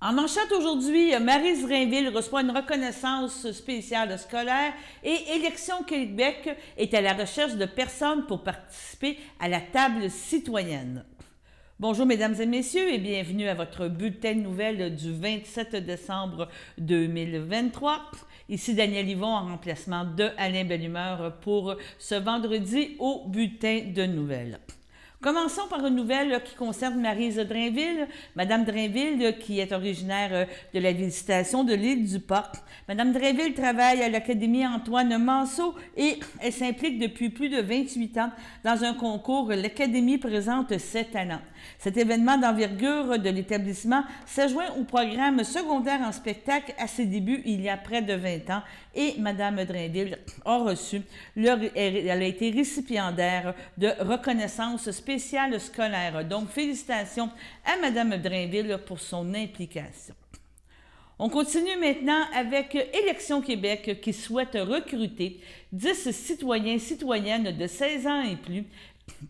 En manchette aujourd'hui, Maryse Drainville reçoit une reconnaissance spéciale scolaire et Élection Québec est à la recherche de personnes pour participer à la table citoyenne. Bonjour mesdames et messieurs et bienvenue à votre bulletin de nouvelles du 27 décembre 2023. Ici Daniel Yvon en remplacement de Alain Bellumeur pour ce vendredi au bulletin de nouvelles. Commençons par une nouvelle qui concerne Maryse Drainville. Madame Drainville, qui est originaire de la Visitation de l'île du Port. Madame Drainville travaille à l'Académie Antoine Manceau et elle s'implique depuis plus de 28 ans dans un concours que l'Académie présente cette année. Cet événement d'envergure de l'établissement s'adjoint au programme secondaire en spectacle à ses débuts il y a près de 20 ans et Madame Drainville a reçu, elle a été récipiendaire de reconnaissance spéciale scolaire. Donc, félicitations à Madame Drainville pour son implication. On continue maintenant avec Élection Québec qui souhaite recruter 10 citoyennes de 16 ans et plus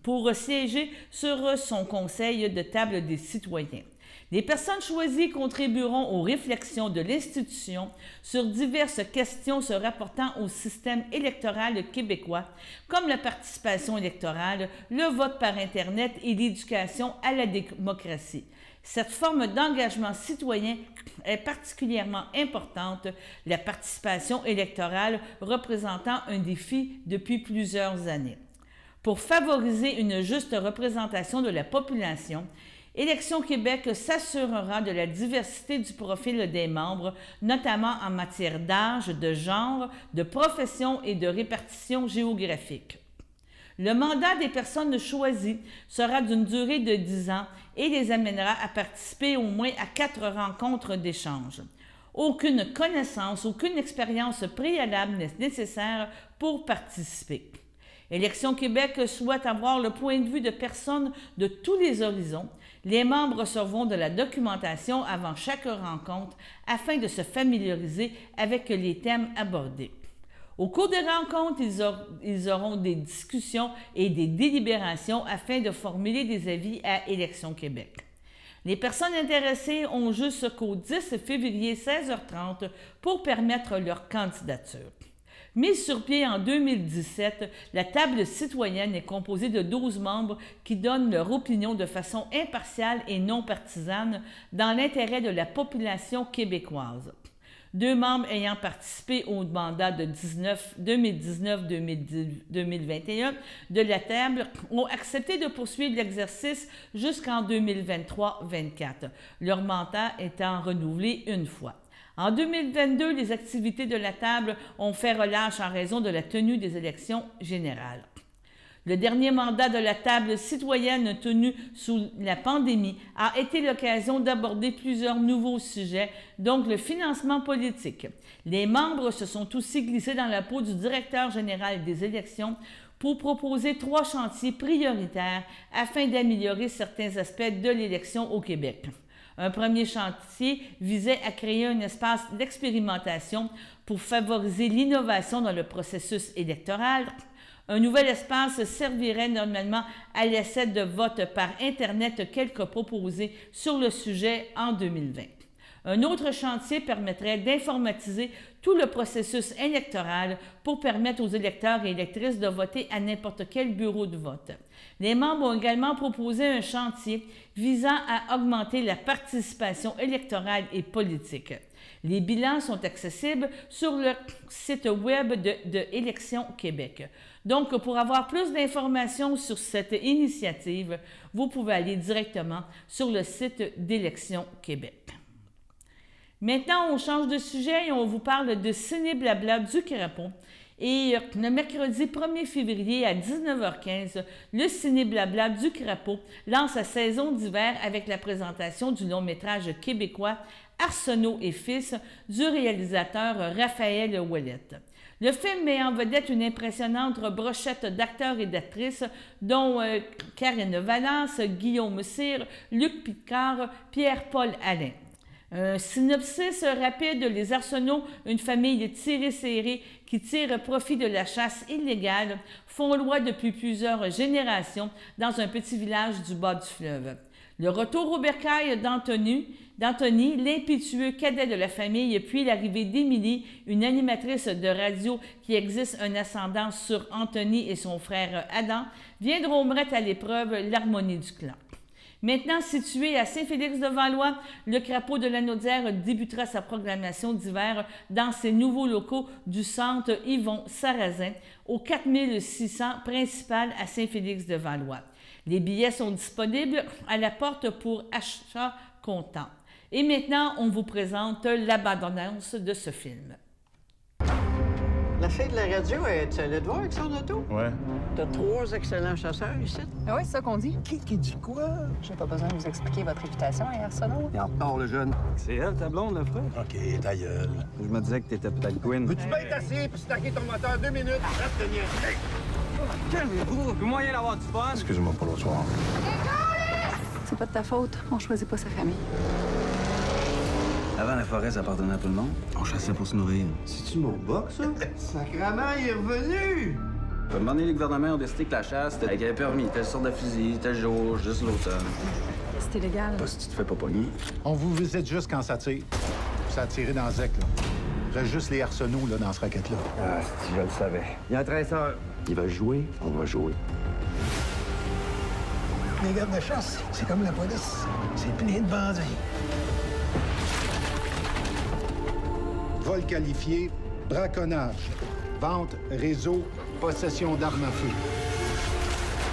pour siéger sur son conseil de table des citoyens. Les personnes choisies contribueront aux réflexions de l'institution sur diverses questions se rapportant au système électoral québécois, comme la participation électorale, le vote par Internet et l'éducation à la démocratie. Cette forme d'engagement citoyen est particulièrement importante, la participation électorale représentant un défi depuis plusieurs années. Pour favoriser une juste représentation de la population, Élection Québec s'assurera de la diversité du profil des membres, notamment en matière d'âge, de genre, de profession et de répartition géographique. Le mandat des personnes choisies sera d'une durée de 10 ans et les amènera à participer au moins à 4 rencontres d'échange. Aucune connaissance, aucune expérience préalable n'est nécessaire pour participer. Élection Québec souhaite avoir le point de vue de personnes de tous les horizons. Les membres recevront de la documentation avant chaque rencontre afin de se familiariser avec les thèmes abordés. Au cours des rencontres, ils auront des discussions et des délibérations afin de formuler des avis à Élection Québec. Les personnes intéressées ont jusqu'au 10 février 16h30 pour permettre leur candidature. Mise sur pied en 2017, la table citoyenne est composée de 12 membres qui donnent leur opinion de façon impartiale et non partisane dans l'intérêt de la population québécoise. 2 membres ayant participé au mandat de 2019-2021 de la table ont accepté de poursuivre l'exercice jusqu'en 2023-24, leur mandat étant renouvelé une fois. En 2022, les activités de la table ont fait relâche en raison de la tenue des élections générales. Le dernier mandat de la table citoyenne tenu sous la pandémie a été l'occasion d'aborder plusieurs nouveaux sujets, donc le financement politique. Les membres se sont aussi glissés dans la peau du directeur général des élections pour proposer 3 chantiers prioritaires afin d'améliorer certains aspects de l'élection au Québec. Un premier chantier visait à créer un espace d'expérimentation pour favoriser l'innovation dans le processus électoral. Un nouvel espace servirait normalement à l'essai de vote par Internet tel que proposé sur le sujet en 2020. Un autre chantier permettrait d'informatiser tout le processus électoral pour permettre aux électeurs et électrices de voter à n'importe quel bureau de vote. Les membres ont également proposé un chantier visant à augmenter la participation électorale et politique. Les bilans sont accessibles sur le site web de Élection Québec. Donc, pour avoir plus d'informations sur cette initiative, vous pouvez aller directement sur le site d'Élection Québec. Maintenant, on change de sujet et on vous parle de Ciné Blabla du Crapaud. Et le mercredi 1er février à 19h15, le Ciné Blabla du Crapaud lance sa saison d'hiver avec la présentation du long-métrage québécois Arsenault et Fils du réalisateur Raphaël Ouellette. Le film met en vedette une impressionnante brochette d'acteurs et d'actrices dont Karine Valence, Guillaume Cyr, Luc Picard, Pierre-Paul Alain. Un synopsis rapide, les Arsenault, une famille tirée-serrée qui tire profit de la chasse illégale, font loi depuis plusieurs générations dans un petit village du bas du fleuve. Le retour au bercail d'Anthony, l'impétueux cadet de la famille, puis l'arrivée d'Émilie, une animatrice de radio qui exerce un ascendant sur Anthony et son frère Adam, viendront mettre à l'épreuve l'harmonie du clan. Maintenant situé à Saint-Félix-de-Valois, le Crapaud de la Naudière débutera sa programmation d'hiver dans ses nouveaux locaux du centre Yvon Sarrazin, au 4600 principal à Saint-Félix-de-Valois. Les billets sont disponibles à la porte pour achat comptant. Et maintenant, on vous présente la bande-annonce de ce film. La fille de la radio, est allée te voir avec son auto? Ouais. T'as 3 excellents chasseurs ici. Ah oui, c'est ça qu'on dit. Qui dit quoi? J'ai pas besoin de vous expliquer votre réputation, hein, Arsenault. Il est en retard, le jeune. C'est elle, ta blonde, le frère? OK, ta gueule. Je me disais que t'étais peut-être Gwyn. Veux-tu bien être assis puis stacker ton moteur 2 minutes? Arrête de niaiser. Calmez-vous, plus moyen d'avoir du fun. Excuse-moi pour l'autre soir. C'est pas de ta faute. On choisit pas sa famille. Avant, la forêt, ça appartenait à tout le monde. On chassait pour se nourrir. C'est-tu mon box, ça? Sacrement, il est revenu! À un moment donné, les gouvernements ont décidé que la chasse, c'était avec un permis, telle sorte de fusil, tel jour, juste l'automne. C'est illégal. Pas si tu te fais pas pogner. On vous visite juste quand ça tire. Ça a tiré dans le zec, là. Il reste juste les arsenaux, là, dans ce racket-là. Ah, si je le savais. Il y a 13 heures. Il va jouer, on va jouer. Les gardes de chasse, c'est comme la police. C'est plein de bandits. Vol qualifié, braconnage, vente, réseau, possession d'armes à feu.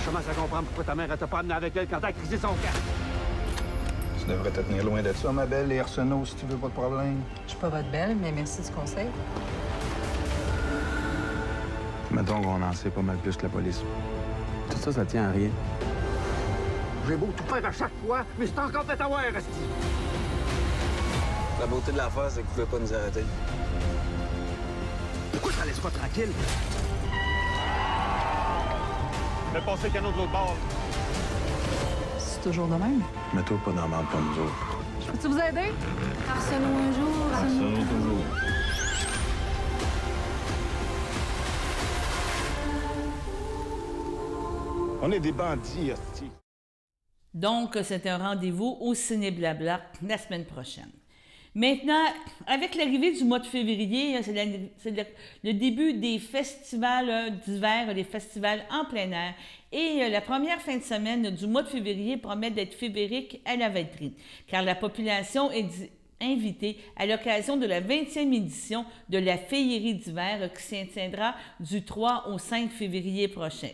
Je commence à comprendre pourquoi ta mère t'a pas amené avec elle quand t'as crisé son camp. Tu devrais te tenir loin de ça, ma belle, les arsenaux, si tu veux pas de problème. Je suis pas votre belle, mais merci du conseil. Mettons qu'on en sait pas mal plus que la police. Tout ça, ça tient à rien. J'ai beau tout faire à chaque fois, mais c'est encore fait avoir, Asti. La beauté de l'affaire, c'est que vous pouvez pas nous arrêter. Pourquoi ça laisse pas tranquille? Mais passer le canot de l'autre bord. C'est toujours de même. Mets-toi pas dans la merde pour nous autres. Je peux-tu vous aider? Arsenault un jour, Arsenaux toujours. On est des bandits, hostie. Donc, c'est un rendez-vous au Ciné Blabla la semaine prochaine. Maintenant, avec l'arrivée du mois de février, c'est le début des festivals d'hiver, les festivals en plein air. Et la première fin de semaine du mois de février promet d'être féerique à la Valtrie, car la population est invitée à l'occasion de la 20e édition de la féerie d'hiver qui s'y tiendra du 3 au 5 février prochain.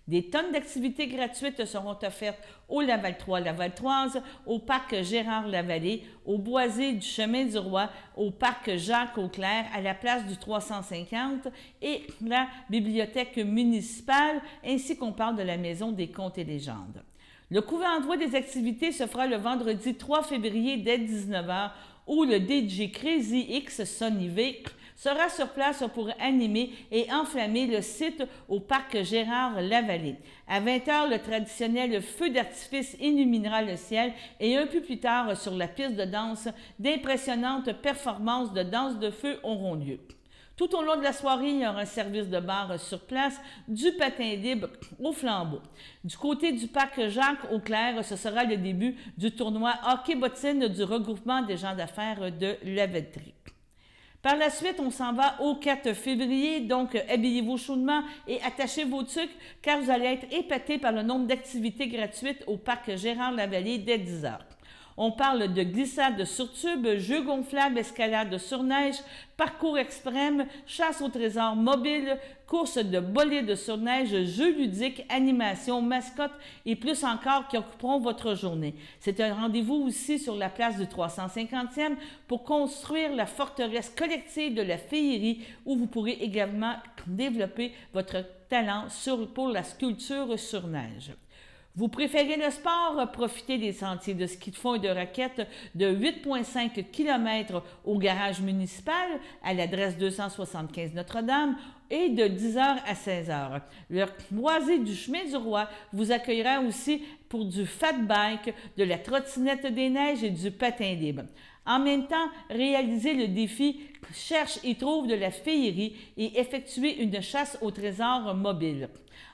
Des tonnes d'activités gratuites seront offertes au Laval-3-Laval-Troise, au parc Gérard-Lavallée, au Boisé du Chemin du Roi, au parc Jacques-Auclair, à la place du 350 et la bibliothèque municipale, ainsi qu'on parle de la Maison des Contes et légendes. Le coup d'envoi des activités se fera le vendredi 3 février dès 19h où le DJ Crazy X Sonny V sera sur place pour animer et enflammer le site au parc Gérard-Lavallée. À 20h, le traditionnel feu d'artifice illuminera le ciel et un peu plus tard, sur la piste de danse, d'impressionnantes performances de danse de feu auront lieu. Tout au long de la soirée, il y aura un service de bar sur place, du patin libre au flambeau. Du côté du parc Jacques-Auclair, ce sera le début du tournoi hockey-bottine du regroupement des gens d'affaires de la Valtrie. Par la suite, on s'en va au 4 février, donc habillez-vous chaudement et attachez vos trucs car vous allez être épatés par le nombre d'activités gratuites au parc Gérard-Lavallée dès 10h. On parle de glissade sur tube, jeux gonflables, escalade sur neige, parcours extrême, chasse au trésor mobile, course de bolide sur neige, jeux ludiques, animations, mascottes et plus encore qui occuperont votre journée. C'est un rendez-vous aussi sur la place du 350e pour construire la forteresse collective de la féerie où vous pourrez également développer votre talent pour la sculpture sur neige. Vous préférez le sport? Profitez des sentiers de ski de fond et de raquettes de 8,5 km au garage municipal à l'adresse 275 Notre-Dame et de 10h à 16h. Le Boisé du Chemin du Roi vous accueillera aussi pour du fat bike, de la trottinette des neiges et du patin libre. En même temps, réaliser le défi « Cherche et trouve de la féerie » et effectuer une chasse au trésor mobile.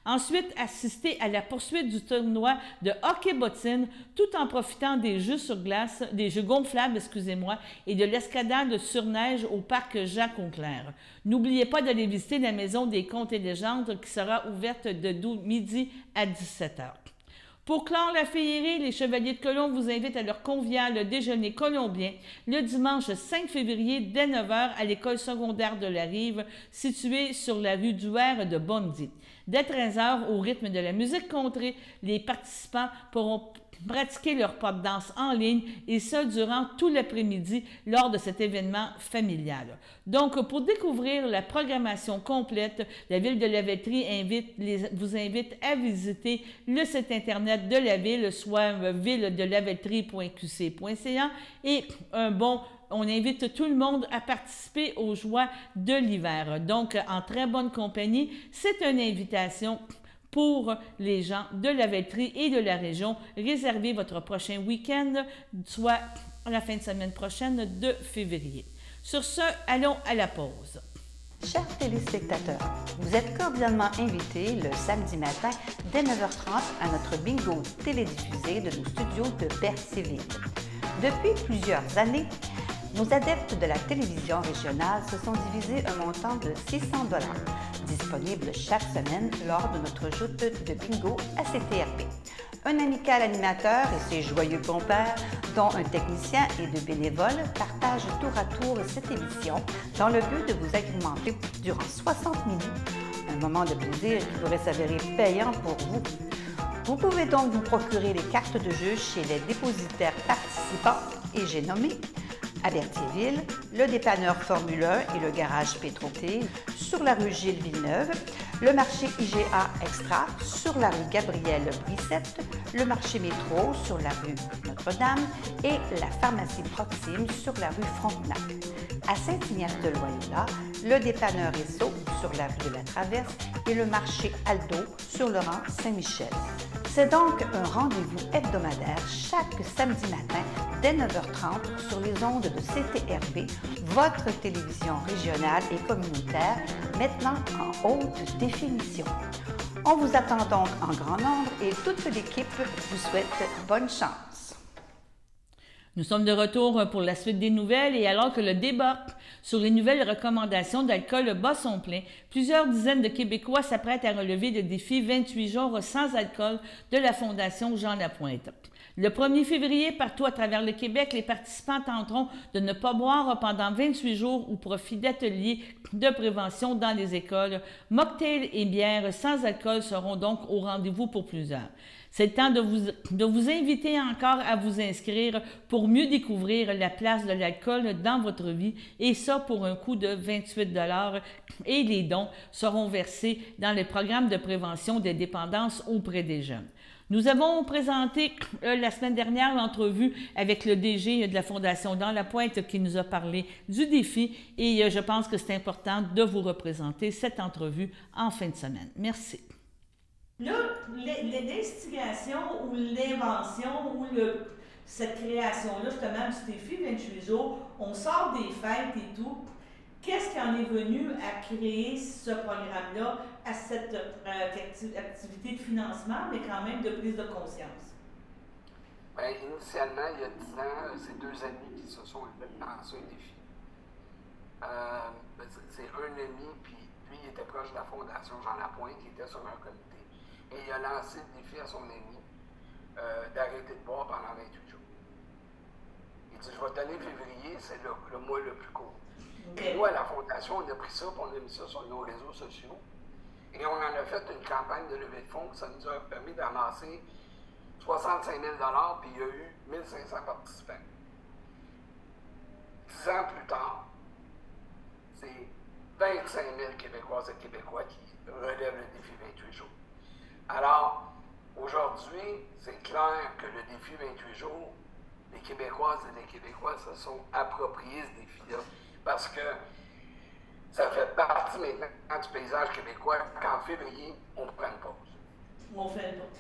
Ensuite, assister à la poursuite du tournoi de hockey-bottine tout en profitant des jeux sur glace, des jeux gonflables, excusez-moi, et de l'escadade sur neige au parc Jacques-Auclair. N'oubliez pas d'aller visiter la Maison des Contes et légendes qui sera ouverte de midi à 17h. Pour clore la féerie, les Chevaliers de Colomb vous invitent à leur convivial déjeuner colombien le dimanche 5 février dès 9h à l'école secondaire de la Rive, située sur la rue Duer de Bondy. Dès 13h, au rythme de la musique contrée, les participants pourront pratiquer leur pas de danse en ligne et ce durant tout l'après-midi lors de cet événement familial. Donc, pour découvrir la programmation complète, la Ville de Lavaltrie vous invite à visiter le site Internet de la Ville, soit ville-de-lavaltrie.qc.ca et on invite tout le monde à participer aux joies de l'hiver. Donc, en très bonne compagnie, c'est une invitation pour les gens de Lavaltrie et de la région. Réservez votre prochain week-end, soit la fin de semaine prochaine de février. Sur ce, allons à la pause. Chers téléspectateurs, vous êtes cordialement invités le samedi matin dès 9h30 à notre bingo télédiffusé de nos studios de Berthierville. Depuis plusieurs années, nos adeptes de la télévision régionale se sont divisés un montant de 600 $, disponible chaque semaine lors de notre joute de bingo à CTRP. Un amical animateur et ses joyeux compères, dont un technicien et deux bénévoles, partagent tour à tour cette émission dans le but de vous agrémenter durant 60 minutes. Un moment de plaisir qui pourrait s'avérer payant pour vous. Vous pouvez donc vous procurer les cartes de jeu chez les dépositaires participants et j'ai nommé à Berthierville, le dépanneur Formule 1 et le garage Pétroté sur la rue Gilles Villeneuve, le marché IGA Extra sur la rue Gabrielle Brissette, le marché Métro sur la rue Notre-Dame et la pharmacie Proxime sur la rue Frontenac. À Saint-Ignace-de-Loyola, le dépanneur Esso sur la rue de la Traverse et le marché Aldo sur le rang Saint-Michel. C'est donc un rendez-vous hebdomadaire chaque samedi matin dès 9h30 sur les ondes de CTRP, votre télévision régionale et communautaire, maintenant en haute définition. On vous attend donc en grand nombre et toute l'équipe vous souhaite bonne chance. Nous sommes de retour pour la suite des nouvelles et alors que le débat sur les nouvelles recommandations d'alcool bat son plein, plusieurs dizaines de Québécois s'apprêtent à relever le défi 28 jours sans alcool de la Fondation Jean Lapointe. Le 1er février, partout à travers le Québec, les participants tenteront de ne pas boire pendant 28 jours au profit d'ateliers de prévention dans les écoles. Mocktails et bières sans alcool seront donc au rendez-vous pour plusieurs. C'est le temps de vous inviter encore à vous inscrire pour mieux découvrir la place de l'alcool dans votre vie et ça pour un coût de 28 $ et les dons seront versés dans le programme de prévention des dépendances auprès des jeunes. Nous avons présenté la semaine dernière l'entrevue avec le DG de la Fondation Jean Lapointe qui nous a parlé du défi et je pense que c'est important de vous représenter cette entrevue en fin de semaine. Merci. Là, l'instigation ou l'invention ou cette création-là, justement, du défi 28 jours, on sort des fêtes et tout. Qu'est-ce qui en est venu à créer ce programme-là, à cette activité de financement, mais quand même de prise de conscience? Bien, initialement, il y a 10 ans, c'est 2 amis qui se sont lancés un défi. C'est un ami, puis lui, il était proche de la Fondation Jean Lapointe, il était sur un comité. Et il a lancé le défi à son ami d'arrêter de boire pendant 28 jours. Il dit, je vais te donner février, c'est le mois le plus court. Okay. Et nous, à la Fondation, on a pris ça, puis on a mis ça sur nos réseaux sociaux. Et on en a fait une campagne de levée de fonds, ça nous a permis d'amasser 65 000 $, puis il y a eu 1500 participants. 10 ans plus tard, c'est 25 000 Québécoises et Québécois qui relèvent le défi 28 jours. Alors, aujourd'hui, c'est clair que le défi 28 jours, les Québécoises et les Québécois se sont appropriés ce défi-là. Parce que ça fait partie maintenant du paysage québécois qu'en février, on prend une pause. On fait une pause.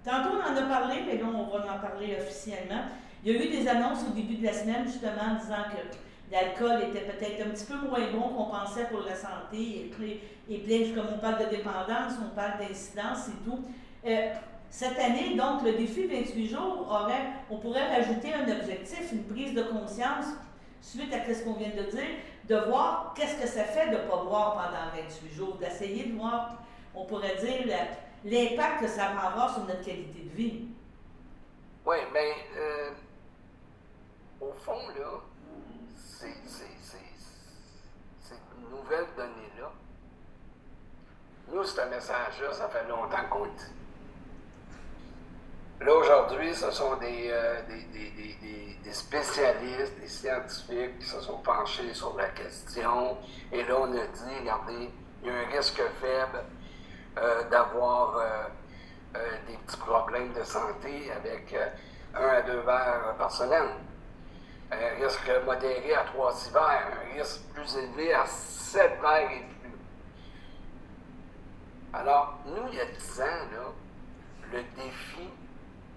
Tantôt, on en a parlé, mais là, on va en parler officiellement. Il y a eu des annonces au début de la semaine, justement, disant que l'alcool était peut-être un petit peu moins bon qu'on pensait pour la santé. Et puis, comme on parle de dépendance, on parle d'incidence et tout. Cette année, donc, le défi 28 jours, on pourrait rajouter un objectif, une prise de conscience, suite à ce qu'on vient de dire, de voir qu'est-ce que ça fait de ne pas boire pendant 28 jours, d'essayer de voir, on pourrait dire, l'impact que ça va avoir sur notre qualité de vie. Oui, mais au fond, là, ces nouvelles données-là, nous, ce message-là, ça fait longtemps qu'on le dit. Là, aujourd'hui, ce sont des spécialistes, des scientifiques qui se sont penchés sur la question. Et là, on a dit, regardez, il y a un risque faible d'avoir des petits problèmes de santé avec 1 à 2 verres par semaine. Un risque modéré à 3-6 verres, un risque plus élevé à 7 verres et plus. Alors, nous, il y a 10 ans, là, le défi,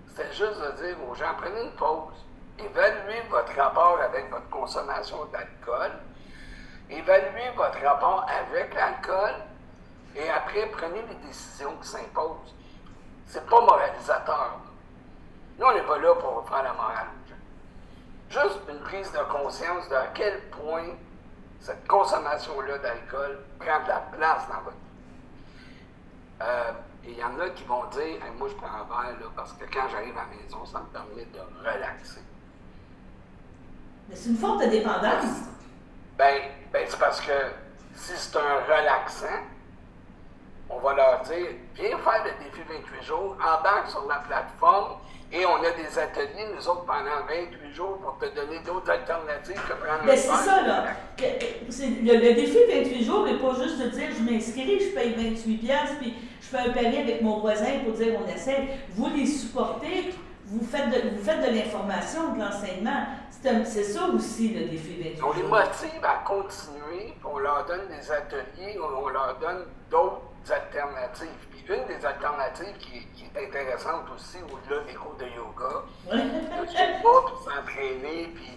c'était juste de dire aux gens, prenez une pause, évaluez votre rapport avec votre consommation d'alcool, évaluez votre rapport avec l'alcool, et après, prenez les décisions qui s'imposent. C'est pas moralisateur. Nous, on n'est pas là pour faire la morale. Juste une prise de conscience de à quel point cette consommation-là d'alcool prend de la place dans votre vie. Et il y en a qui vont dire, hey, moi je prends un verre là, parce que quand j'arrive à la maison, ça me permet de relaxer. Mais c'est une forme de dépendance. Ben c'est parce que si c'est un relaxant, on va leur dire, viens faire le défi 28 jours, embarque sur la plateforme et on a des ateliers, nous autres, pendant 28 jours pour te donner d'autres alternatives que prendre un verre. C'est ça, là. Le défi 28 jours n'est pas juste de dire, je m'inscris, je paye 28$, puis je fais un pari avec mon voisin pour dire, on essaie. Vous les supportez, vous faites de l'information, de l'enseignement. C'est ça aussi, le défi 28 jours. On les motive à continuer, puis on leur donne des ateliers, on leur donne d'autres alternatives. Puis une des alternatives qui est intéressante aussi, au-delà des cours de yoga, de yoga, puis s'entraîner, puis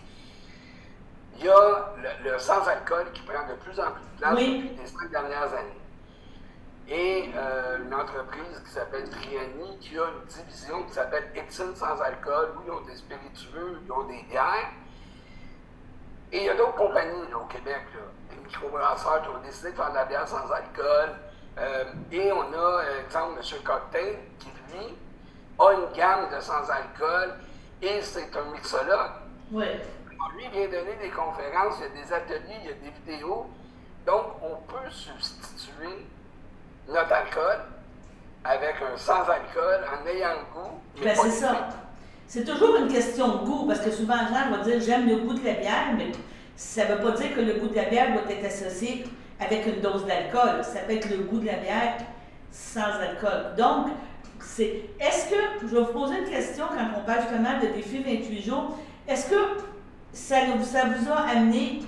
il y a le sans-alcool qui prend de plus en plus de place depuis les 5 dernières années. Et une entreprise qui s'appelle Triani, qui a une division qui s'appelle Étine sans alcool, où ils ont des spiritueux, ils ont des bières. Et il y a d'autres compagnies là, au Québec, là, des microbrasseurs qui ont décidé de faire de la bière sans alcool. Et on a, exemple, M. Cocktail, qui lui a une gamme de sans-alcool et c'est un mixologue. Oui. Lui vient donner des conférences, il y a des ateliers, il y a des vidéos. Donc, on peut substituer notre alcool avec un sans-alcool en ayant le goût. Ben, c'est ça. C'est toujours une question de goût, parce que souvent, les gens vont dire j'aime le goût de la bière, mais ça ne veut pas dire que le goût de la bière doit être associé avec une dose d'alcool. Ça peut être le goût de la bière sans alcool. Donc, est-ce que, je vais vous poser une question quand on parle justement de défi 28 jours, est-ce que ça vous a amené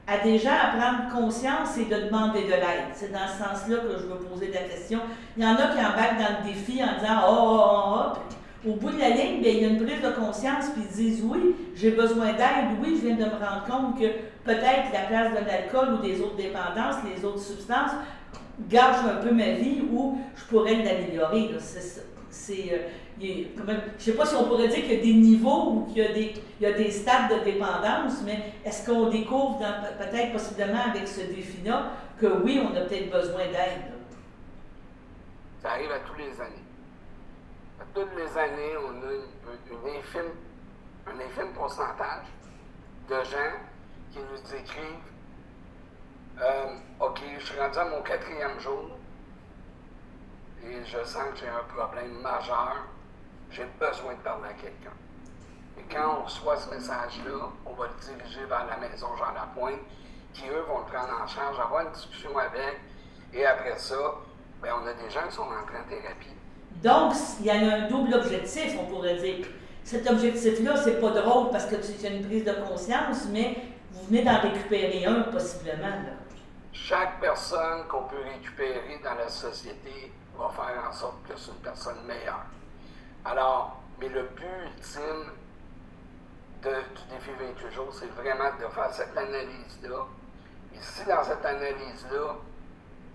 à des gens à prendre conscience et de demander de l'aide? C'est dans ce sens-là que je veux poser la question. Il y en a qui embarquent dans le défi en disant au bout de la ligne, bien, il y a une prise de conscience, puis ils disent oui, j'ai besoin d'aide, oui, je viens de me rendre compte que peut-être la place de l'alcool ou des autres dépendances, les autres substances, gâchent un peu ma vie ou je pourrais l'améliorer. Je ne sais pas si on pourrait dire qu'il y a des niveaux ou qu'il y a des stades de dépendance, mais est-ce qu'on découvre peut-être possiblement avec ce défi-là que oui, on a peut-être besoin d'aide? Ça arrive à tous les années. À toutes les années, on a un infime pourcentage de gens qui nous écrivent OK, je suis rendu à mon 4e jour et je sens que j'ai un problème majeur, j'ai besoin de parler à quelqu'un. Et quand on reçoit ce message-là, on va le diriger vers la maison Jean Lapointe, qui eux vont le prendre en charge, avoir une discussion avec, et après ça, bien, on a des gens qui sont entrés en thérapie. Donc, il y a un double objectif, on pourrait dire. Cet objectif-là, c'est pas drôle parce que c'est une prise de conscience, mais vous venez d'en récupérer un, possiblement. Là. Chaque personne qu'on peut récupérer dans la société va faire en sorte que c'est une personne meilleure. Alors, mais le but ultime, du défi 28 jours, c'est vraiment de faire cette analyse-là. Et si dans cette analyse-là,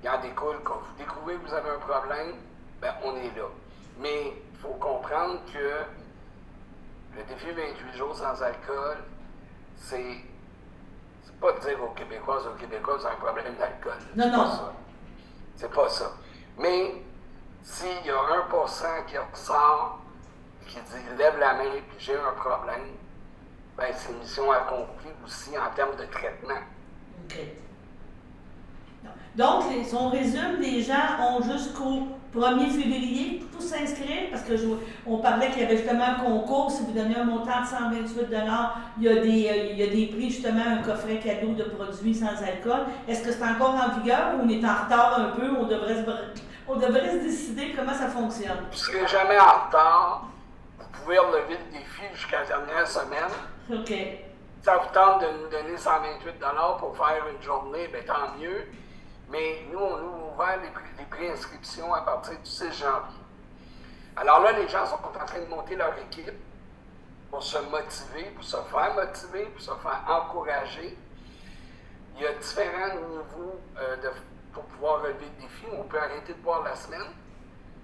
il en découle, quand vous découvrez que vous avez un problème, ben on est là. Mais il faut comprendre que le défi 28 jours sans alcool, c'est pas de dire aux Québécoises, c'est un problème d'alcool. Non, non. C'est pas ça. Mais s'il y a 1% qui ressort, qui dit lève la main et j'ai un problème, ben c'est mission accomplie aussi en termes de traitement. OK. Donc, si on résume, les gens ont jusqu'au 1er février pour s'inscrire, parce que on parlait qu'il y avait justement un concours. Si vous donnez un montant de 128 $, il y a des prix, justement, un coffret cadeau de produits sans alcool. Est-ce que c'est encore en vigueur ou on est en retard un peu? On devrait se décider comment ça fonctionne. Vous ne serez jamais en retard. Vous pouvez relever le défi jusqu'à la dernière semaine. OK. Ça vous tente de nous donner 128 $ pour faire une journée, bien tant mieux. Mais nous, on a ouvert les préinscriptions à partir du 6 janvier. Alors là, les gens sont en train de monter leur équipe pour se motiver, pour se faire motiver, pour se faire encourager. Il y a différents niveaux pour pouvoir relever le défi. On peut arrêter de boire la semaine,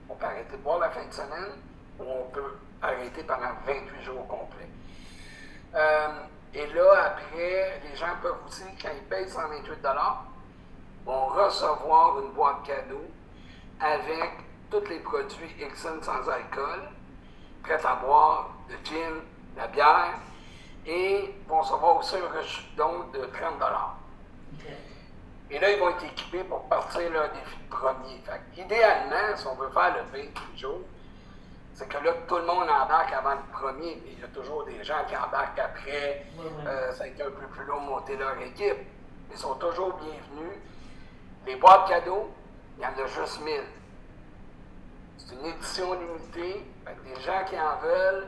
on peut arrêter de boire la fin de semaine, ou on peut arrêter pendant 28 jours complets. Et là, après, les gens peuvent aussi, quand ils payent 128 $, vont recevoir une boîte cadeau avec tous les produits Exxon sans alcool, prêts à boire, le gin, la bière, et vont recevoir aussi un reçu de don de 30 $. Okay. Et là, ils vont être équipés pour partir leur défi de premier. Fait idéalement, si on veut faire le 28 jours, c'est que là, tout le monde embarque avant le premier, mais il y a toujours des gens qui embarquent après. Ça a été un peu plus long de monter leur équipe. Ils sont toujours bienvenus. Les boîtes cadeaux, il y en a juste 1000. C'est une édition limitée. Des gens qui en veulent,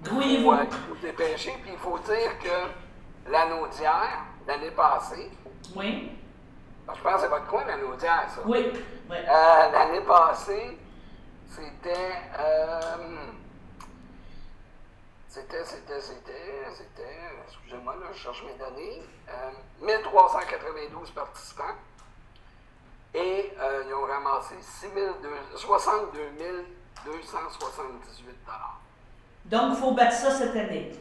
il faut se dépêcher. Puis il faut dire que l'Anaudière, l'année passée, oui. Je pense que c'est votre coin, l'Anaudière, ça. Oui. L'année passée, c'était, excusez-moi, là, je cherche mes données, 1392 participants et ils ont ramassé 62 278 $. Donc, il faut battre ça cette année.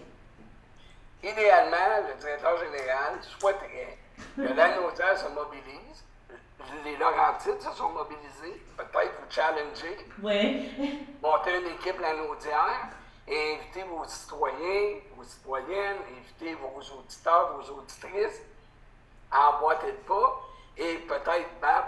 Idéalement, le directeur général souhaiterait que l'Anaudière se mobilise, les Laurentides se sont mobilisés, peut-être vous challenger, monter une équipe l'Anaudière et inviter vos citoyens, vos citoyennes, inviter vos auditeurs, vos auditrices à emboîter le pas et peut-être battre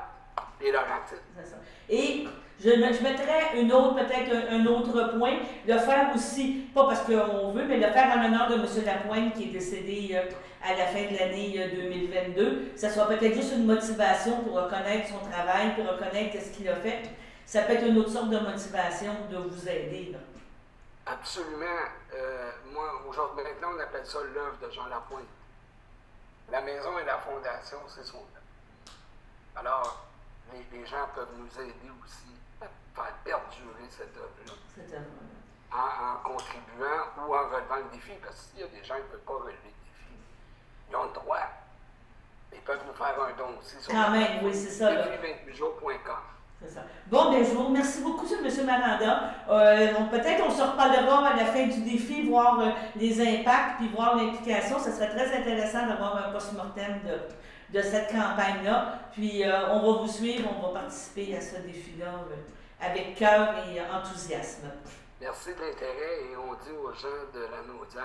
les Laurentides. C'est ça. Et je mettrais peut-être un autre point, le faire aussi, pas parce qu'on veut, mais le faire en l'honneur de M. Lapointe qui est décédé à la fin de l'année 2022. Ça soit peut-être juste une motivation pour reconnaître son travail, pour reconnaître ce qu'il a fait. Ça peut être une autre sorte de motivation de vous aider. Là. Absolument. Moi, aujourd'hui, maintenant, on appelle ça l'œuvre de Jean Lapointe. La maison et la fondation, c'est son œuvre. Alors, les gens peuvent nous aider aussi à faire perdurer cette œuvre-là. En contribuant ou en relevant le défi, parce qu'il y a des gens qui ne peuvent pas relever le défi. Ils ont le droit. Ils peuvent nous faire un don aussi sur quand même, oui, c'est ça. défi28jours.com. C'est ça. Bon, bien, je vous remercie beaucoup, M. Maranda. Peut-être on se reparlera à la fin du défi, voir les impacts, puis voir l'implication. Ça serait très intéressant d'avoir un post-mortem de cette campagne-là. Puis on va vous suivre, on va participer à ce défi-là avec cœur et enthousiasme. Merci de l'intérêt et on dit aux gens de l'Anaudière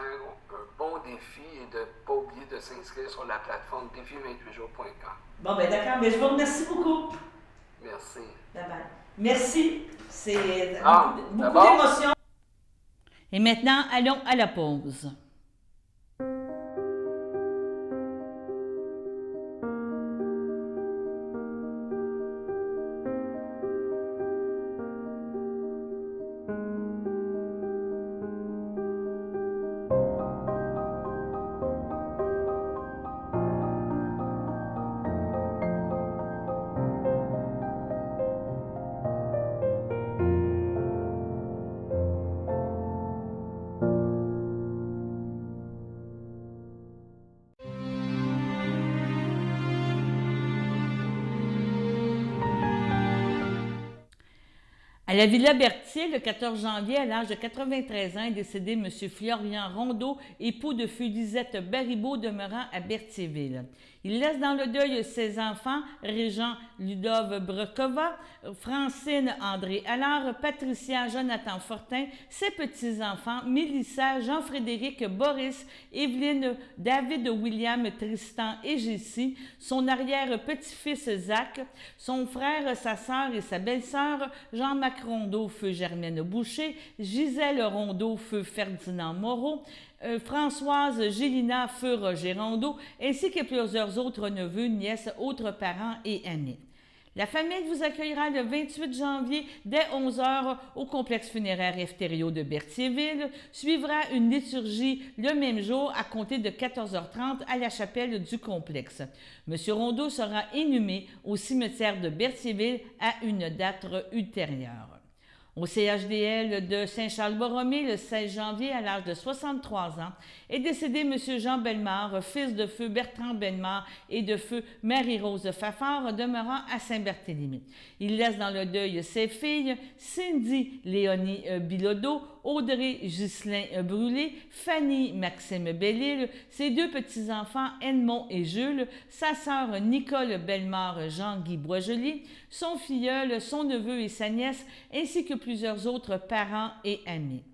un bon défi et de ne pas oublier de s'inscrire sur la plateforme défi28jours.com. Bon, ben d'accord, mais je vous remercie beaucoup. Merci. Bye bye. Merci. C'est beaucoup bon? d'émotions. Et maintenant, allons à la pause. À la Villa Berthier, le 14 janvier, à l'âge de 93 ans, est décédé M. Florian Rondeau, époux de feu Lisette Baribeau, demeurant à Berthierville. Il laisse dans le deuil ses enfants, Régent Ludov Brekova, Francine André Allard, Patricia Jonathan Fortin, ses petits-enfants, Mélissa, Jean-Frédéric, Boris, Evelyne, David William, Tristan et Jessie, son arrière-petit-fils Zach, son frère, sa sœur et sa belle-sœur, Jean-Marc Rondeau, feu Germaine Boucher, Gisèle Rondeau, feu Ferdinand Moreau, Françoise Gélina, feu Roger Rondeau, ainsi que plusieurs autres neveux, nièces, autres parents et amis. La famille vous accueillera le 28 janvier dès 11h au complexe funéraire Efterio de Berthierville. Suivra une liturgie le même jour à compter de 14h30 à la chapelle du complexe. M. Rondeau sera inhumé au cimetière de Berthierville à une date ultérieure. Au CHDL de Saint-Charles-Borromée, le 16 janvier, à l'âge de 63 ans, est décédé M. Jean Bellemare, fils de feu Bertrand Bellemare et de feu Marie-Rose Fafard, demeurant à Saint-Barthélemy. Il laisse dans le deuil ses filles, Cindy Léonie Bilodeau, Audrey Ghislain Brûlé, Fanny Maxime Bellil, ses deux petits-enfants Edmond et Jules, sa sœur Nicole Bellemare Jean-Guy Boisjoli, son filleul, son neveu et sa nièce, ainsi que plusieurs autres parents et amis.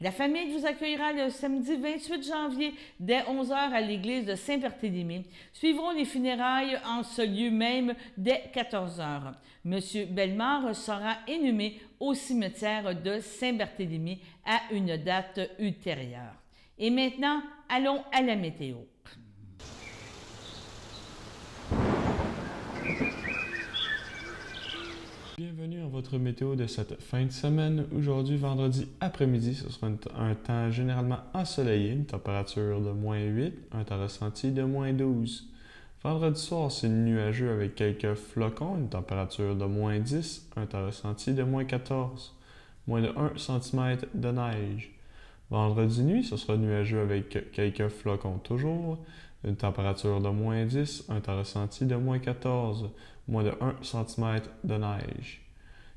La famille vous accueillera le samedi 28 janvier dès 11h à l'église de Saint-Barthélemy. Suivront les funérailles en ce lieu même dès 14h. M. Bellemare sera inhumé au cimetière de Saint-Barthélemy à une date ultérieure. Et maintenant, allons à la météo. Bienvenue à votre météo de cette fin de semaine. Aujourd'hui, vendredi après-midi, ce sera un temps généralement ensoleillé, une température de -8, un temps ressenti de -12. Vendredi soir, c'est nuageux avec quelques flocons, une température de -10, un temps ressenti de -14, moins de 1 cm de neige. Vendredi nuit, ce sera nuageux avec quelques flocons toujours, une température de -10, un temps ressenti de -14, moins de 1 cm de neige.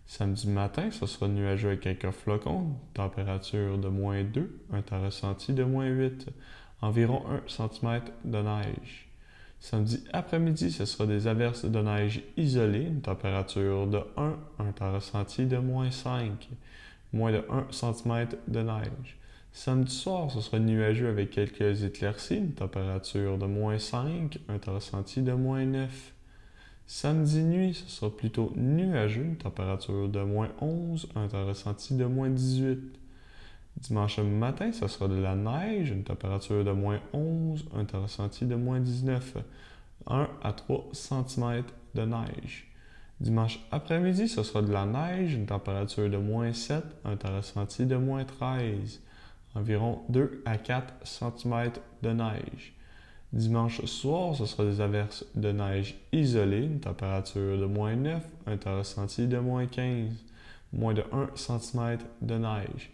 Samedi matin, ce sera nuageux avec quelques flocons, température de -2, un temps ressenti de -8, environ 1 cm de neige. Samedi après-midi, ce sera des averses de neige isolées, une température de 1, un temps ressenti de -5, moins de 1 cm de neige. Samedi soir, ce sera nuageux avec quelques éclaircies, une température de -5, un temps ressenti de -9. Samedi nuit, ce sera plutôt nuageux, une température de -11, un temps ressenti de -18. Dimanche matin, ce sera de la neige, une température de -11, un temps ressenti de -19, 1 à 3 cm de neige. Dimanche après-midi, ce sera de la neige, une température de -7, un temps ressenti de -13, environ 2 à 4 cm de neige. Dimanche soir, ce sera des averses de neige isolées, une température de -9, un temps ressenti de -15, moins de 1 cm de neige.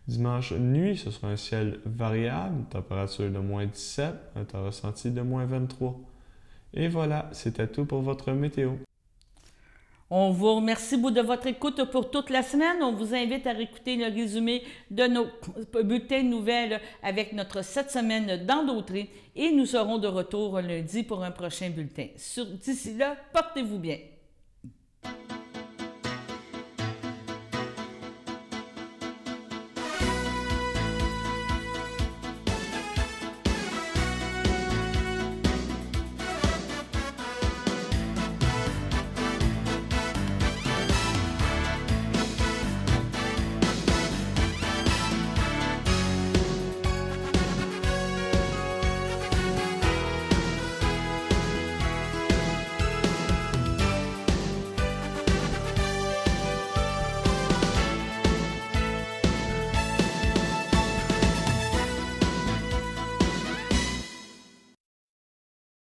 Dimanche nuit, ce sera un ciel variable, une température de -17, un temps ressenti de -23. Et voilà, c'était tout pour votre météo. On vous remercie de votre écoute pour toute la semaine. On vous invite à réécouter le résumé de nos bulletins de nouvelles avec notre 7 semaines dans Dautré et nous serons de retour lundi pour un prochain bulletin. D'ici là, portez-vous bien.